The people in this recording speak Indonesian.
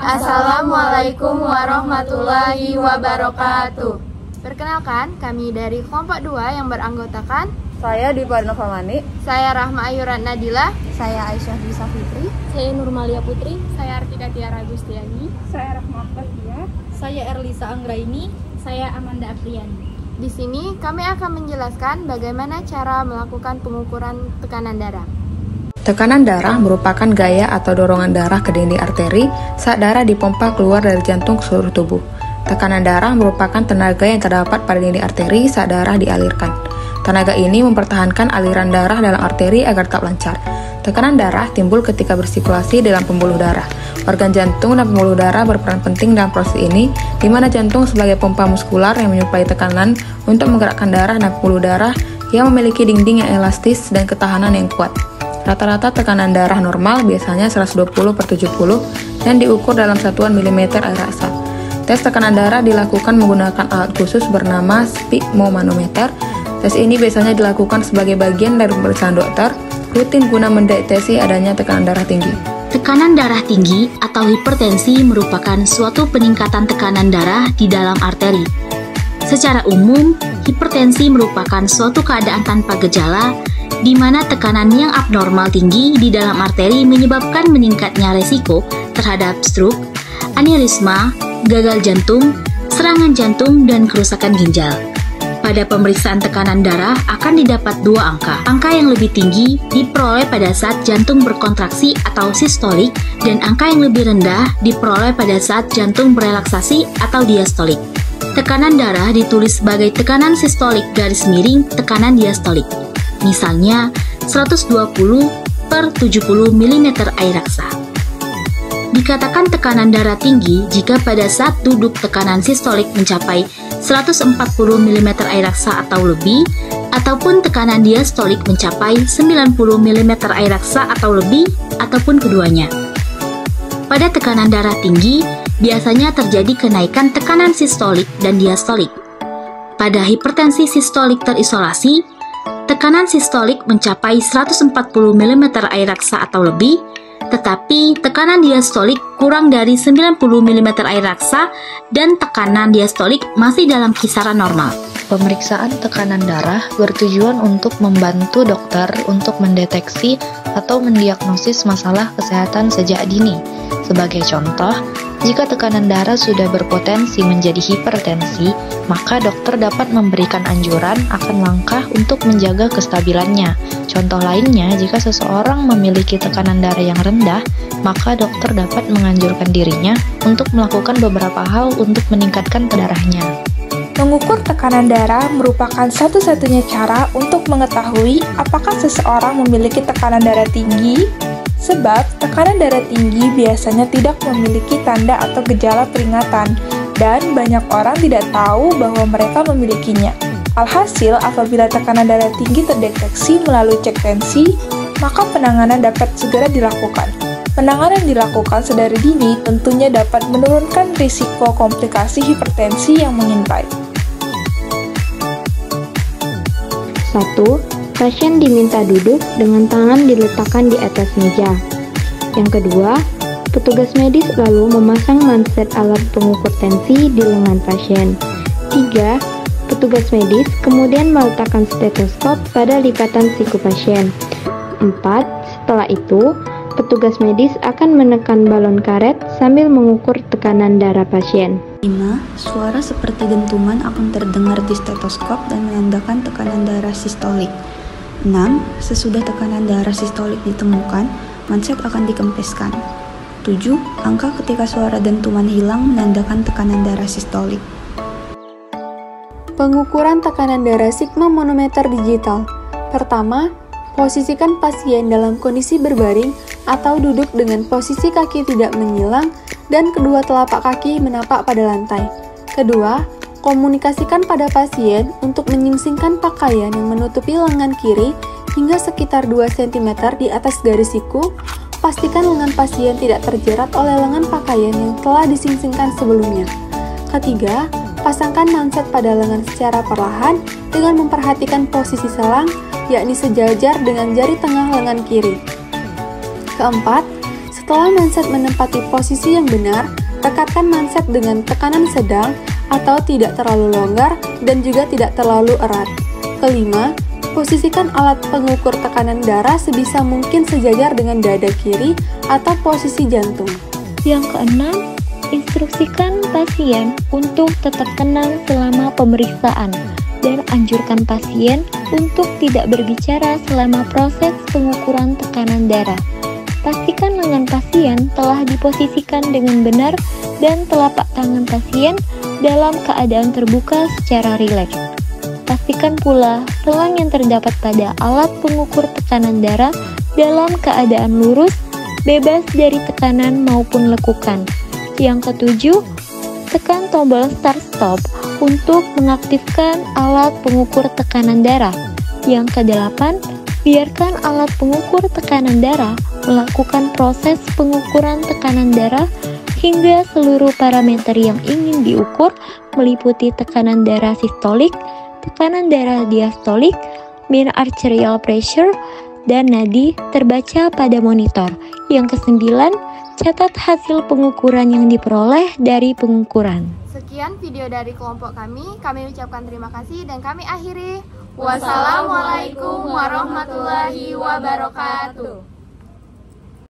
Assalamualaikum warahmatullahi wabarakatuh. Perkenalkan, kami dari kelompok 2 yang beranggotakan saya Dipa Nova Mani, saya Rahma Ayuran Nadila, saya Aisyah Bisa Fitri, saya Nurmalia Putri, saya Artika Tiara Gustiani, saya Rahma Akhtaria, saya Erlisa Anggraini, saya Amanda Apriani. Di sini kami akan menjelaskan bagaimana cara melakukan pengukuran tekanan darah. Tekanan darah merupakan gaya atau dorongan darah ke dinding arteri saat darah dipompa keluar dari jantung ke seluruh tubuh. Tekanan darah merupakan tenaga yang terdapat pada dinding arteri saat darah dialirkan. Tenaga ini mempertahankan aliran darah dalam arteri agar tetap lancar. Tekanan darah timbul ketika bersirkulasi dalam pembuluh darah. Organ jantung dan pembuluh darah berperan penting dalam proses ini, di mana jantung sebagai pompa muskular yang menyuplai tekanan untuk menggerakkan darah dan pembuluh darah yang memiliki dinding yang elastis dan ketahanan yang kuat. Rata-rata tekanan darah normal biasanya 120/70 dan diukur dalam satuan milimeter air raksa. Tes tekanan darah dilakukan menggunakan alat khusus bernama sphygmomanometer. Tes ini biasanya dilakukan sebagai bagian dari pemeriksaan dokter, rutin guna mendeteksi adanya tekanan darah tinggi. Tekanan darah tinggi atau hipertensi merupakan suatu peningkatan tekanan darah di dalam arteri. Secara umum, hipertensi merupakan suatu keadaan tanpa gejala di mana tekanan yang abnormal tinggi di dalam arteri menyebabkan meningkatnya resiko terhadap stroke, aneurisma, gagal jantung, serangan jantung, dan kerusakan ginjal. Pada pemeriksaan tekanan darah akan didapat 2 angka. Angka yang lebih tinggi diperoleh pada saat jantung berkontraksi atau sistolik, dan angka yang lebih rendah diperoleh pada saat jantung berelaksasi atau diastolik. Tekanan darah ditulis sebagai tekanan sistolik garis miring tekanan diastolik. Misalnya 120/70 mm air raksa. Dikatakan tekanan darah tinggi jika pada saat duduk tekanan sistolik mencapai 140 mm air raksa atau lebih, ataupun tekanan diastolik mencapai 90 mm air raksa atau lebih, ataupun keduanya. Pada tekanan darah tinggi, biasanya terjadi kenaikan tekanan sistolik dan diastolik. Pada hipertensi sistolik terisolasi, tekanan sistolik mencapai 140 mm air raksa atau lebih, tetapi tekanan diastolik kurang dari 90 mm air raksa dan tekanan diastolik masih dalam kisaran normal. Pemeriksaan tekanan darah bertujuan untuk membantu dokter untuk mendeteksi atau mendiagnosis masalah kesehatan sejak dini. Sebagai contoh, jika tekanan darah sudah berpotensi menjadi hipertensi, maka dokter dapat memberikan anjuran akan langkah untuk menjaga kestabilannya. Contoh lainnya, jika seseorang memiliki tekanan darah yang rendah, maka dokter dapat menganjurkan dirinya untuk melakukan beberapa hal untuk meningkatkan darahnya. Mengukur tekanan darah merupakan satu-satunya cara untuk mengetahui apakah seseorang memiliki tekanan darah tinggi, sebab tekanan darah tinggi biasanya tidak memiliki tanda atau gejala peringatan, dan banyak orang tidak tahu bahwa mereka memilikinya. Alhasil, apabila tekanan darah tinggi terdeteksi melalui cek tensi, maka penanganan dapat segera dilakukan. Penanganan yang dilakukan sedari dini tentunya dapat menurunkan risiko komplikasi hipertensi yang mengintai. 1. Pasien diminta duduk dengan tangan diletakkan di atas meja. Yang kedua, petugas medis lalu memasang manset alat pengukur tensi di lengan pasien. 3. Petugas medis kemudian meletakkan stetoskop pada lipatan siku pasien. 4. Setelah itu, petugas medis akan menekan balon karet sambil mengukur tekanan darah pasien. 5. Suara seperti dentuman akan terdengar di stetoskop dan menandakan tekanan darah sistolik. 6. Sesudah tekanan darah sistolik ditemukan, manset akan dikempiskan. 7. Angka ketika suara dentuman hilang menandakan tekanan darah sistolik. Pengukuran tekanan darah sphygmomanometer digital. Pertama, posisikan pasien dalam kondisi berbaring atau duduk dengan posisi kaki tidak menyilang dan kedua telapak kaki menapak pada lantai. Kedua, komunikasikan pada pasien untuk menyingsingkan pakaian yang menutupi lengan kiri hingga sekitar 2 cm di atas garis siku. Pastikan lengan pasien tidak terjerat oleh lengan pakaian yang telah disingsingkan sebelumnya. Ketiga, pasangkan manset pada lengan secara perlahan dengan memperhatikan posisi selang, yakni sejajar dengan jari tengah lengan kiri. Keempat, Setelah manset menempati posisi yang benar, rekatkan manset dengan tekanan sedang atau tidak terlalu longgar dan juga tidak terlalu erat. Kelima, posisikan alat pengukur tekanan darah sebisa mungkin sejajar dengan dada kiri atau posisi jantung. Yang keenam, instruksikan pasien untuk tetap tenang selama pemeriksaan dan anjurkan pasien untuk tidak berbicara selama proses pengukuran tekanan darah. Pastikan lengan pasien telah diposisikan dengan benar dan telapak tangan pasien dalam keadaan terbuka secara rileks. Pastikan pula selang yang terdapat pada alat pengukur tekanan darah dalam keadaan lurus, bebas dari tekanan maupun lekukan. Yang ketujuh, tekan tombol start-stop untuk mengaktifkan alat pengukur tekanan darah. Yang kedelapan, biarkan alat pengukur tekanan darah melakukan proses pengukuran tekanan darah hingga seluruh parameter yang ingin diukur meliputi tekanan darah sistolik, tekanan darah diastolik, mean arterial pressure, dan nadi terbaca pada monitor. Yang kesembilan, catat hasil pengukuran yang diperoleh dari pengukuran. Sekian video dari kelompok kami ucapkan terima kasih dan kami akhiri. Wassalamualaikum warahmatullahi wabarakatuh.